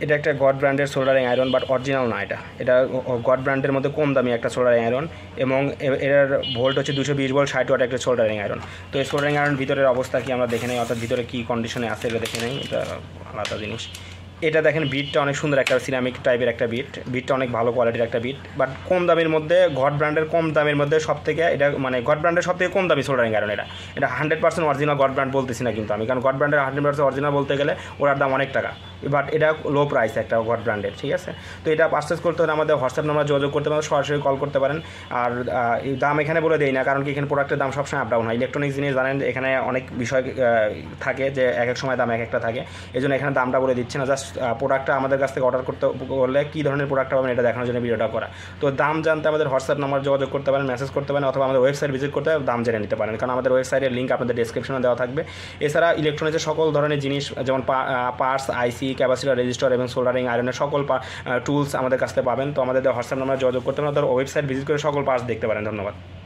এটা একটা গড ব্র্যান্ডের সোল্ডারিং আয়রন, বাট অরিজিনাল না। এটা গড ব্র্যান্ডের মধ্যে কম দামি একটা সোল্ডারিং আয়রন, এবং এর ভোল্ট হচ্ছে 220 ভোল্ট 60 ওয়াট একটা সোল্ডারিং আয়রন। তো এই সোল্ডারিং আয়রন ভিতরের অবস্থা কি আমরা দেখে নেই, অর্থাৎ ভিতরে কী কন্ডিশনে আছে এটা দেখে নেই, এটা আলাদা জিনিস। এটা দেখেন বিটটা অনেক সুন্দর, একটা সিরামিক টাইপের একটা বিটটা অনেক ভালো কোয়ালিটির একটা বিট, বাট কম দামের মধ্যে, গড ব্র্যান্ডের কম দামের মধ্যে সব থেকে এটা মানে গড ব্র্যান্ডের সব থেকে কম দামি সোল্ডারিং আয়রন। এটা 100% অরিজিনাল গড ব্র্যান্ড বলতেছি না কিন্তু আমি, কারণ গড ব্র্যান্ডের 100% অরিজিনাল বলতে গেলে ওটার দাম অনেক টাকা, বাট এটা লো প্রাইস একটা গড ব্র্যান্ডের, ঠিক আছে। তো এটা পারচেস করতে হলে আমাদের হোয়াটসঅ্যাপ নাম্বার যোগাযোগ করতে পারেন, সরাসরি কল করতে পারেন। আর এই দাম এখানে বলে দেই না, কারণ কি এখানে প্রোডাক্টের দাম সবসময় আপ ডাউন হয়। ইলেকট্রনিক্স জিনিস জানেন এখানে অনেক বিষয় থাকে, যে এক এক সময় দাম এক একটা থাকে, এই জন্য এখানে দামটা বলে দিচ্ছে না। জাস্ট প্রোডাক্টটা আমাদের কাছ থেকে অর্ডার করতে বললে কী ধরনের প্রোডাক্ট পাবেন এটা দেখানোর জন্য ভিডিওটা করা। তো দাম জানতে আমাদের হোয়াটসঅ্যাপ নাম্বার যোগাযোগ করতে পারেন, মেসেজ করতে পারেন, অথবা আমাদের ওয়েবসাইট ভিজিট করতে দাম জেনে নিতে পারেন, কারণ আমাদের ওয়েবসাইটের লিঙ্ক আপনাদের ডেসক্রিপশনে দেওয়া থাকবে। এছাড়া ইলেকট্রনিক্সের সকল ধরনের জিনিস, যেমন পার্টস, আইসি, ক্যাপাসিটর, রেজিস্টার এবং সোল্ডারিং আয়রনের সকল টুলস আমাদের কাছ থেকে পাবেন। তো আমাদের হোয়াটসঅ্যাপ নাম্বার যোগাযোগ করতে পারেন, ওয়েবসাইট ভিজিট করে সকল পার্টস দেখতে পারেন। ধন্যবাদ।